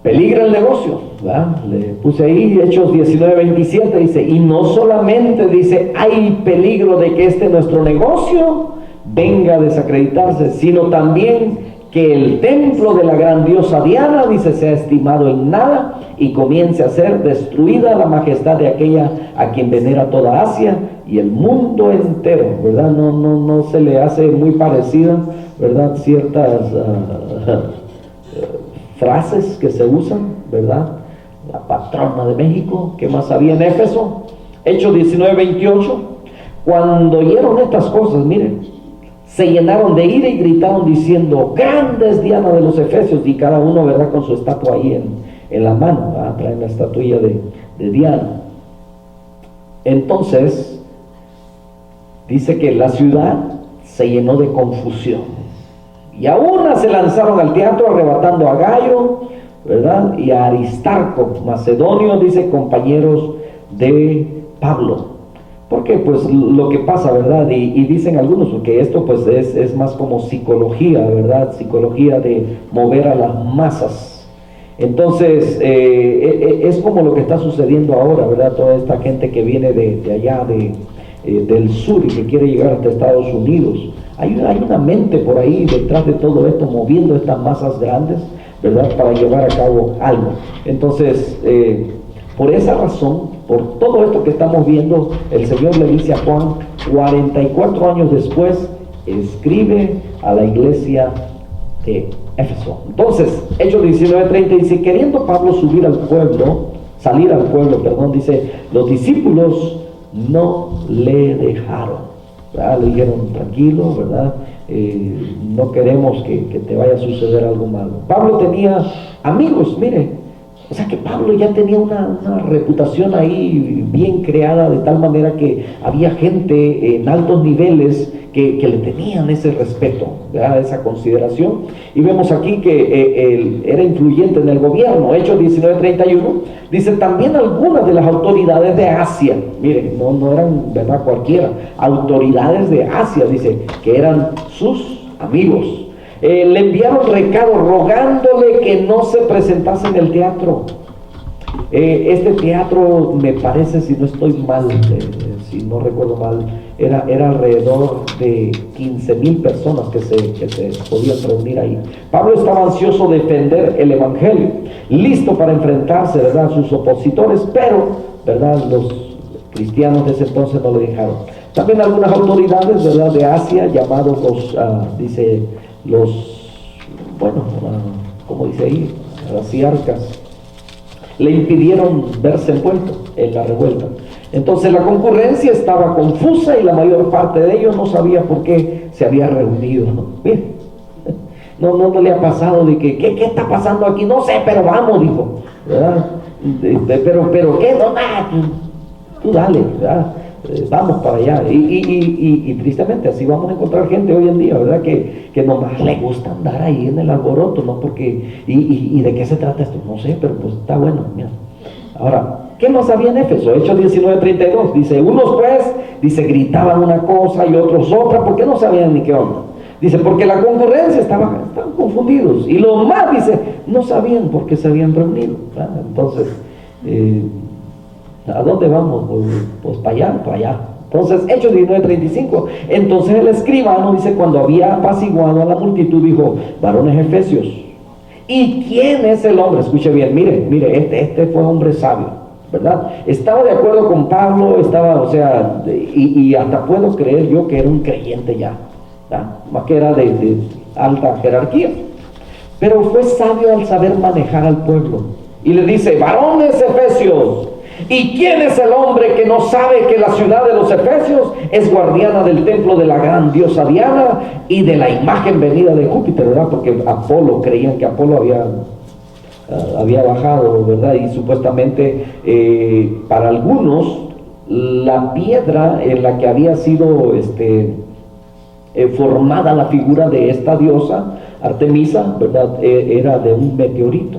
Peligra el negocio, ¿verdad? Le puse ahí Hechos 19:27, dice, y no solamente, dice, hay peligro de que nuestro negocio venga a desacreditarse, sino también que el templo de la gran diosa Diana, dice, sea estimado en nada y comience a ser destruida la majestad de aquella a quien venera toda Asia y el mundo entero, ¿verdad? No se le hace muy parecida, ¿verdad?, ciertas frases que se usan, ¿verdad? La patrona de México, ¿qué más había en Éfeso? Hechos 19:28, cuando oyeron estas cosas, miren, se llenaron de ira y gritaron diciendo, grande es Diana de los Efesios, y cada uno, ¿verdad?, con su estatua ahí en la mano, ¿verdad?, traen la estatuilla de Diana. Entonces, dice que la ciudad se llenó de confusión. Y a una se lanzaron al teatro arrebatando a Gayo, ¿verdad?, y a Aristarco, macedonio, dice, compañeros de Pablo. Porque pues lo que pasa, ¿verdad? Y dicen algunos que esto pues es más como psicología, ¿verdad? Psicología de mover a las masas. Entonces, es como lo que está sucediendo ahora, ¿verdad? Toda esta gente que viene de allá, del sur, y que quiere llegar hasta Estados Unidos. Hay una mente por ahí detrás de todo esto, moviendo estas masas grandes, ¿verdad?, para llevar a cabo algo. Entonces, por esa razón, por todo esto que estamos viendo, el Señor le dice a Juan, 44 años después, escribe a la iglesia de Éfeso. Entonces, Hechos 19:30 dice, queriendo Pablo salir al pueblo, dice, los discípulos no le dejaron, ¿verdad? Le dijeron, tranquilo, ¿verdad? No queremos que te vaya a suceder algo malo. Pablo tenía amigos, mire, o sea que Pablo ya tenía una reputación ahí bien creada, de tal manera que había gente en altos niveles que le tenían ese respeto, ¿verdad?, esa consideración. Y vemos aquí que él era influyente en el gobierno. Hechos 19:31 dice, también algunas de las autoridades de Asia, miren, no eran, ¿verdad?, cualquiera, autoridades de Asia, dice, que eran sus amigos, le enviaron recado rogándole que no se presentase en el teatro. Este teatro, me parece, si no estoy mal, si no recuerdo mal, era alrededor de 15,000 personas que se podían reunir ahí. Pablo estaba ansioso de defender el evangelio, listo para enfrentarse, ¿verdad?, a sus opositores, pero, ¿verdad?, los cristianos de ese entonces no le dejaron. También algunas autoridades, ¿verdad?, de Asia, llamados como dice ahí, raciarcas, le impidieron verse envuelto en la revuelta. Entonces la concurrencia estaba confusa y la mayor parte de ellos no sabía por qué se había reunido, ¿no? Bien. no le ha pasado de que, ¿qué está pasando aquí? No sé, pero vamos, dijo, ¿verdad? Pero ¿qué? No, tú dale, ¿verdad? Vamos para allá. Y tristemente así vamos a encontrar gente hoy en día, ¿verdad? Que nomás le gusta andar ahí en el alboroto, ¿no? Porque, ¿y de qué se trata esto? No sé, pero pues está bueno, mira. Ahora, ¿qué más había en Éfeso? Hechos 19:32, dice, unos pues, dice, gritaban una cosa y otros otra, porque no sabían ni qué onda. Dice, porque la concurrencia estaban confundidos. Y los más, dice, no sabían por qué se habían reunido, ¿verdad? Entonces, ¿a dónde vamos? Pues para allá, para allá. Entonces, Hechos 19:35. Entonces el escribano, dice, cuando había apaciguado a la multitud, dijo, varones efesios, ¿y quién es el hombre? Escuche bien, mire, este fue hombre sabio, ¿verdad? Estaba de acuerdo con Pablo, estaba, o sea, y hasta puedo creer yo que era un creyente ya, ¿verdad? Más que era de alta jerarquía. Pero fue sabio al saber manejar al pueblo. Y le dice, varones efesios, ¿y quién es el hombre que no sabe que la ciudad de los efesios es guardiana del templo de la gran diosa Diana y de la imagen venida de Júpiter, ¿verdad? Porque Apolo, creían que Apolo había bajado, ¿verdad? Y supuestamente para algunos la piedra en la que había sido formada la figura de esta diosa Artemisa, ¿verdad? Era de un meteorito,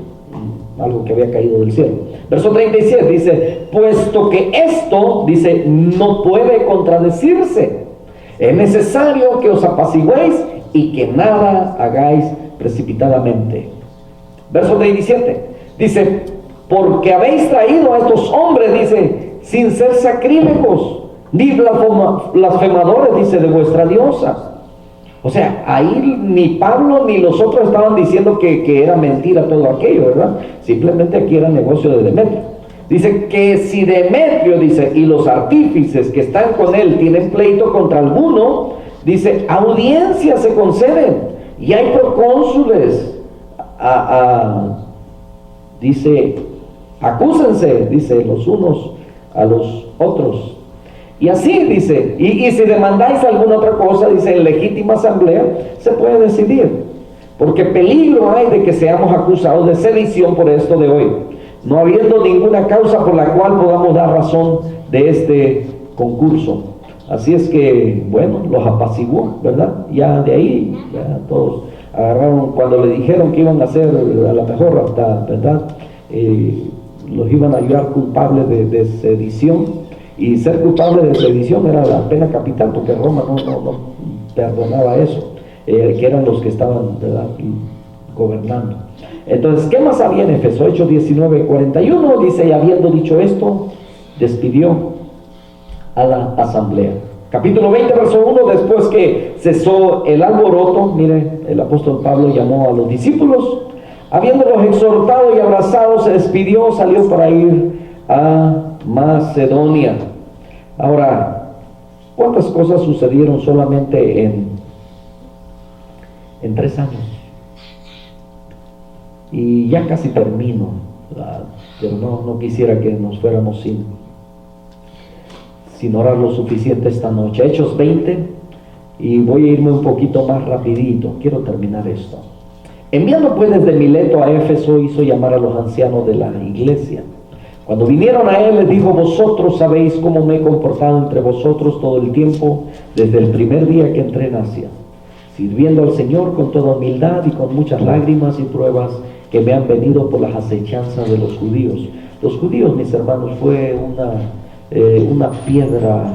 algo que había caído del cielo. Verso 37 dice, puesto que esto, dice, no puede contradecirse, es necesario que os apaciguéis y que nada hagáis precipitadamente. Verso 37 dice, porque habéis traído a estos hombres, dice, sin ser sacrílegos ni blasfemadores, dice, de vuestra diosa. O sea, ahí ni Pablo ni los otros estaban diciendo que era mentira todo aquello, ¿verdad? Simplemente aquí era negocio de Demetrio. Dice que si Demetrio, dice, y los artífices que están con él tienen pleito contra alguno, dice, audiencias se conceden y hay procónsules. Dice, acúsense, dice, los unos a los otros. Y así dice, y si demandáis alguna otra cosa, dice, en legítima asamblea se puede decidir, porque peligro hay de que seamos acusados de sedición por esto de hoy, no habiendo ninguna causa por la cual podamos dar razón de este concurso. Así es que, bueno, los apaciguó, ¿verdad? Ya de ahí, ya todos agarraron, cuando le dijeron que iban a hacer, a lo mejor hasta, ¿verdad? Los iban a hallar culpables de sedición. Y ser culpable de sedición era la pena capital, porque Roma no perdonaba eso, que eran los que estaban, ¿verdad?, gobernando. Entonces, ¿qué más había en Éfeso? Hechos 19:41 dice, y habiendo dicho esto, despidió a la asamblea. Capítulo 20, verso 1, después que cesó el alboroto, mire, el apóstol Pablo llamó a los discípulos, habiéndolos exhortado y abrazado, se despidió, salió para ir a Macedonia. Ahora, ¿cuántas cosas sucedieron solamente en 3 años? Y ya casi termino, pero no quisiera que nos fuéramos sin orar lo suficiente esta noche. Hechos 20, y voy a irme un poquito más rapidito, quiero terminar esto. Enviando pues desde Mileto a Éfeso, hizo llamar a los ancianos de la iglesia. Cuando vinieron a él, les dijo, vosotros sabéis cómo me he comportado entre vosotros todo el tiempo, desde el primer día que entré en Asia, sirviendo al Señor con toda humildad y con muchas lágrimas y pruebas que me han venido por las acechanzas de los judíos. Los judíos, mis hermanos, fue una piedra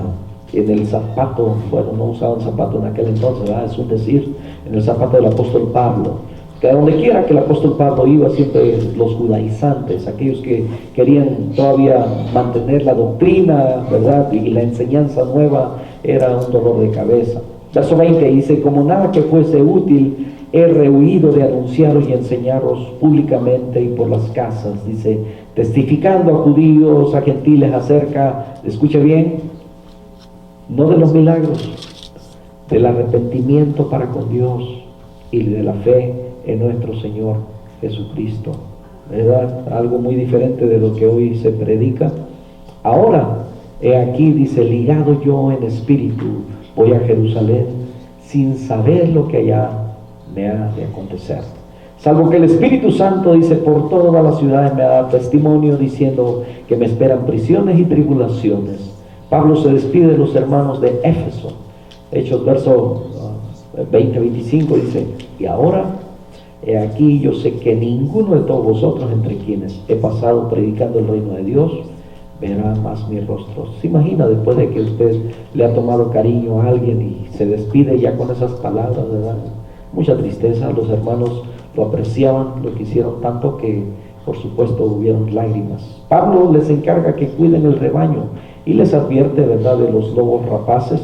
en el zapato. Bueno, no usaban zapato en aquel entonces, ¿verdad? Es un decir, en el zapato del apóstol Pablo. Que a donde quiera que el apóstol Pablo iba, siempre los judaizantes, aquellos que querían todavía mantener la doctrina, ¿verdad?, y la enseñanza nueva, era un dolor de cabeza. Verso 20 dice, como nada que fuese útil, he rehuido de anunciaros y enseñaros públicamente y por las casas, dice, testificando a judíos, a gentiles acerca, escuche bien, no de los milagros, del arrepentimiento para con Dios y de la fe en nuestro Señor Jesucristo, ¿verdad? Algo muy diferente de lo que hoy se predica. Ahora, he aquí, dice, ligado yo en espíritu, voy a Jerusalén, sin saber lo que allá me ha de acontecer. Salvo que el Espíritu Santo, dice, por todas las ciudades me ha dado testimonio, diciendo que me esperan prisiones y tribulaciones. Pablo se despide de los hermanos de Éfeso. Hechos verso 20-25 dice: y ahora, he aquí, yo sé que ninguno de todos vosotros, entre quienes he pasado predicando el reino de Dios, verá más mi rostro. ¿Se imagina después de que usted le ha tomado cariño a alguien y se despide ya con esas palabras, verdad? Mucha tristeza. Los hermanos lo apreciaban, lo quisieron tanto que por supuesto hubieron lágrimas. Pablo les encarga que cuiden el rebaño y les advierte, verdad, de los lobos rapaces.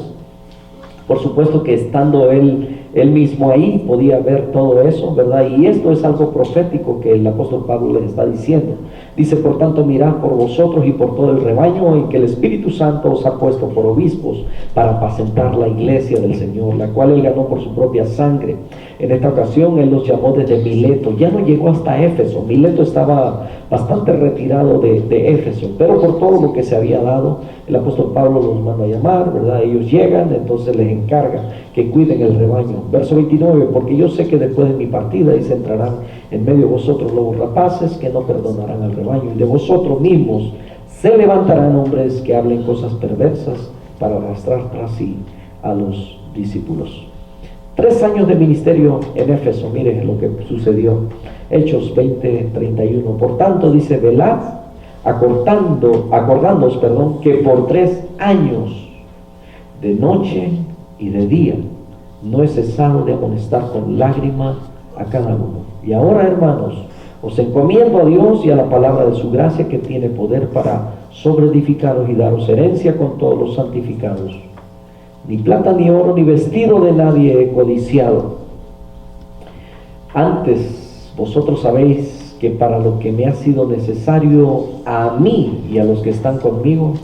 Por supuesto que estando él mismo ahí podía ver todo eso, verdad, y esto es algo profético que el apóstol Pablo les está diciendo. Dice: por tanto, mirad por vosotros y por todo el rebaño en que el Espíritu Santo os ha puesto por obispos para apacentar la iglesia del Señor, la cual él ganó por su propia sangre. En esta ocasión él los llamó desde Mileto. Ya no llegó hasta Éfeso. Mileto estaba bastante retirado de Éfeso, pero por todo lo que se había dado, el apóstol Pablo los manda a llamar, verdad. Ellos llegan, entonces les encarga que cuiden el rebaño. Verso 29: porque yo sé que después de mi partida y se entrarán en medio de vosotros lobos rapaces que no perdonarán al rebaño, y de vosotros mismos se levantarán hombres que hablen cosas perversas para arrastrar tras sí a los discípulos. 3 años de ministerio en Éfeso. Mire lo que sucedió. Hechos 20:31. Por tanto, dice: velad, acordándoos, que por 3 años, de noche y de día, no he cesado de amonestar con lágrimas a cada uno. Y ahora, hermanos, os encomiendo a Dios y a la palabra de su gracia, que tiene poder para sobreedificaros y daros herencia con todos los santificados. Ni plata, ni oro, ni vestido de nadie he codiciado. Antes, vosotros sabéis que para lo que me ha sido necesario a mí y a los que están conmigo,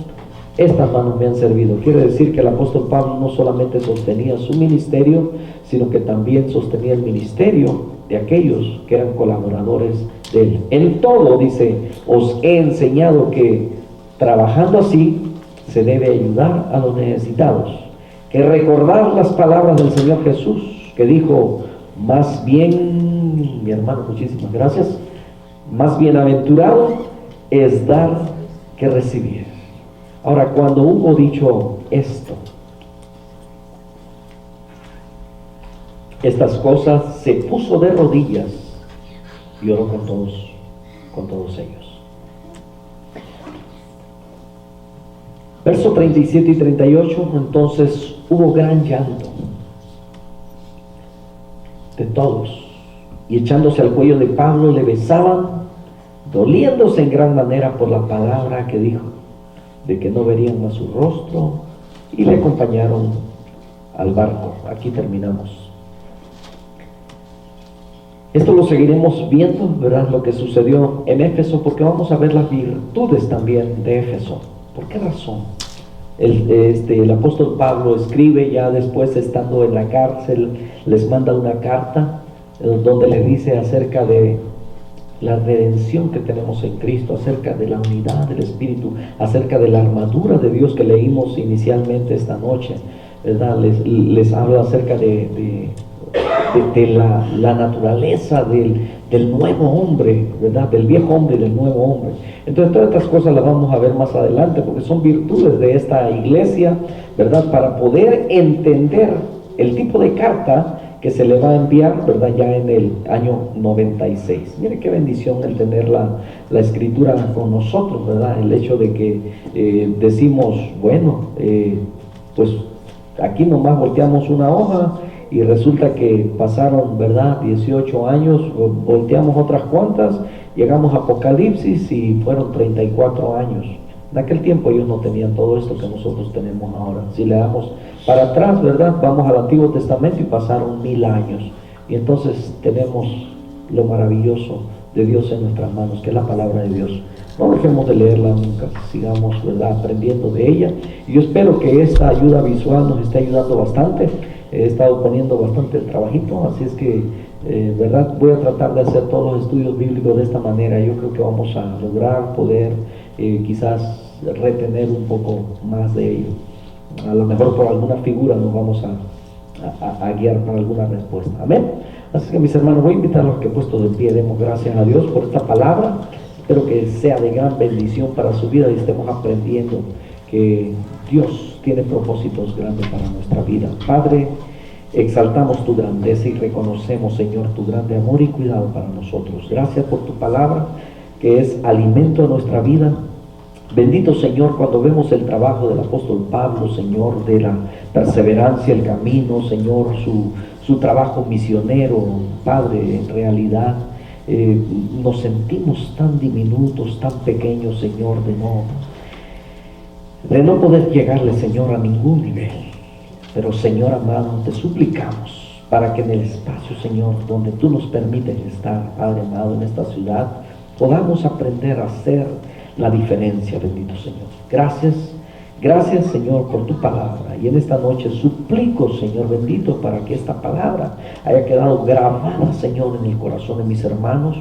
estas manos me han servido. Quiere decir que el apóstol Pablo no solamente sostenía su ministerio, sino que también sostenía el ministerio de aquellos que eran colaboradores de él. En todo, dice, os he enseñado que trabajando así se debe ayudar a los necesitados, que recordar las palabras del Señor Jesús, que dijo: más bien, mi hermano, muchísimas gracias, más bienaventurado es dar que recibir. Ahora, cuando hubo dicho esto, estas cosas, se puso de rodillas y oró con todos ellos. Verso 37 y 38, entonces hubo gran llanto de todos, y echándose al cuello de Pablo le besaban, doliéndose en gran manera por la palabra que dijo, de que no verían más su rostro, y le acompañaron al barco. Aquí terminamos. Esto lo seguiremos viendo, ¿verdad? Lo que sucedió en Éfeso, porque vamos a ver las virtudes también de Éfeso. ¿Por qué razón? El apóstol Pablo escribe, ya después, estando en la cárcel, les manda una carta donde les dice acerca de la redención que tenemos en Cristo, acerca de la unidad del Espíritu, acerca de la armadura de Dios que leímos inicialmente esta noche, ¿verdad? Les habla acerca de la naturaleza del nuevo hombre, ¿verdad? Del viejo hombre y del nuevo hombre. Entonces, todas estas cosas las vamos a ver más adelante, porque son virtudes de esta iglesia, ¿verdad? Para poder entender el tipo de carta que se le va a enviar, ¿verdad? Ya en el año 96. Mire qué bendición el tener la escritura con nosotros, ¿verdad? El hecho de que decimos, bueno, pues aquí nomás volteamos una hoja y resulta que pasaron, ¿verdad?, 18 años, volteamos otras cuantas, llegamos a Apocalipsis y fueron 34 años. En aquel tiempo ellos no tenían todo esto que nosotros tenemos ahora. Si le damos para atrás, ¿verdad?, vamos al Antiguo Testamento y pasaron 1000 años. Y entonces tenemos lo maravilloso de Dios en nuestras manos, que es la palabra de Dios. No dejemos de leerla nunca, sigamos, ¿verdad?, aprendiendo de ella. Y yo espero que esta ayuda visual nos esté ayudando bastante. He estado poniendo bastante trabajito, así es que, ¿verdad?, voy a tratar de hacer todos los estudios bíblicos de esta manera. Yo creo que vamos a lograr poder quizás retener un poco más de ello. A lo mejor por alguna figura nos vamos a guiar para alguna respuesta. Amén. Así que mis hermanos, voy a invitar a los que he puesto de pie, demos gracias a Dios por esta palabra. Espero que sea de gran bendición para su vida y estemos aprendiendo que Dios tiene propósitos grandes para nuestra vida. Padre, exaltamos tu grandeza y reconocemos, Señor, tu grande amor y cuidado para nosotros. Gracias por tu palabra, que es alimento a nuestra vida. Bendito Señor, cuando vemos el trabajo del apóstol Pablo, Señor, de la perseverancia, el camino, Señor, su trabajo misionero, Padre, en realidad nos sentimos tan diminutos, tan pequeños, Señor, de no poder llegarle, Señor, a ningún nivel. Pero, Señor amado, te suplicamos para que en el espacio, Señor, donde tú nos permites estar, Padre amado, en esta ciudad, podamos aprender a hacer la diferencia, bendito Señor. Gracias, Señor, por tu palabra. Y en esta noche suplico, Señor bendito, para que esta palabra haya quedado grabada, Señor, en el corazón de mis hermanos.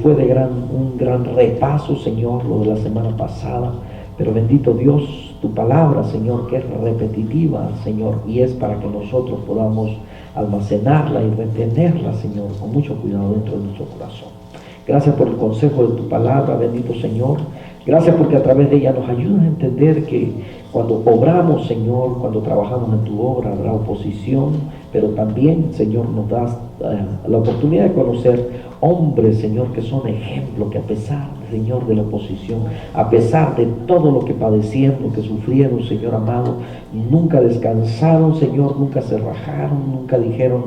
Fue un gran repaso, Señor, lo de la semana pasada. Pero bendito Dios, tu palabra, Señor, que es repetitiva, Señor, y es para que nosotros podamos almacenarla y retenerla, Señor, con mucho cuidado dentro de nuestro corazón. Gracias por el consejo de tu palabra, bendito Señor. Gracias porque a través de ella nos ayudas a entender que cuando obramos, Señor, cuando trabajamos en tu obra, habrá oposición, pero también, Señor, nos das la oportunidad de conocer hombres, Señor, que son ejemplos, que a pesar, Señor, de la oposición, a pesar de todo lo que padecieron, que sufrieron, Señor amado, nunca descansaron, Señor, nunca se rajaron, nunca dijeron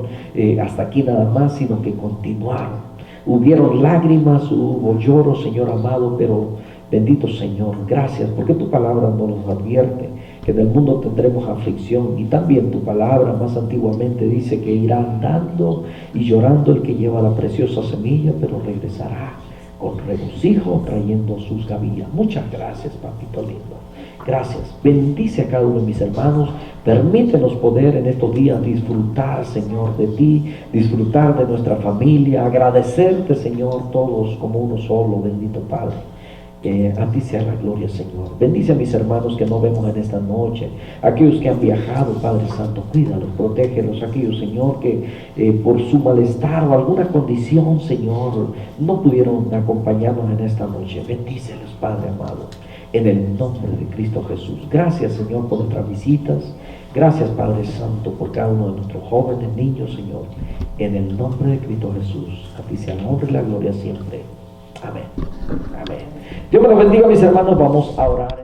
hasta aquí nada más, sino que continuaron. Hubieron lágrimas, hubo lloro, Señor amado, pero bendito Señor, gracias, porque tu palabra nos advierte que en el mundo tendremos aflicción, y también tu palabra más antiguamente dice que irá andando y llorando el que lleva la preciosa semilla, pero regresará con regocijo trayendo sus gavillas. Muchas gracias, papito lindo. Gracias. Bendice a cada uno de mis hermanos. Permítenos poder en estos días disfrutar, Señor, de ti, disfrutar de nuestra familia, agradecerte, Señor, todos como uno solo, bendito Padre. A ti sea la gloria, Señor. Bendice a mis hermanos que no vemos en esta noche, aquellos que han viajado, Padre Santo, cuídalos, protégelos, aquellos, Señor, que por su malestar o alguna condición, Señor, no pudieron acompañarnos en esta noche. Bendícelos, Padre amado, en el nombre de Cristo Jesús. Gracias, Señor, por nuestras visitas. Gracias, Padre Santo, por cada uno de nuestros jóvenes, niños, Señor, en el nombre de Cristo Jesús. A ti sea la honra y la gloria siempre. Amén. Amén. Dios me los bendiga, mis hermanos. Vamos a orar.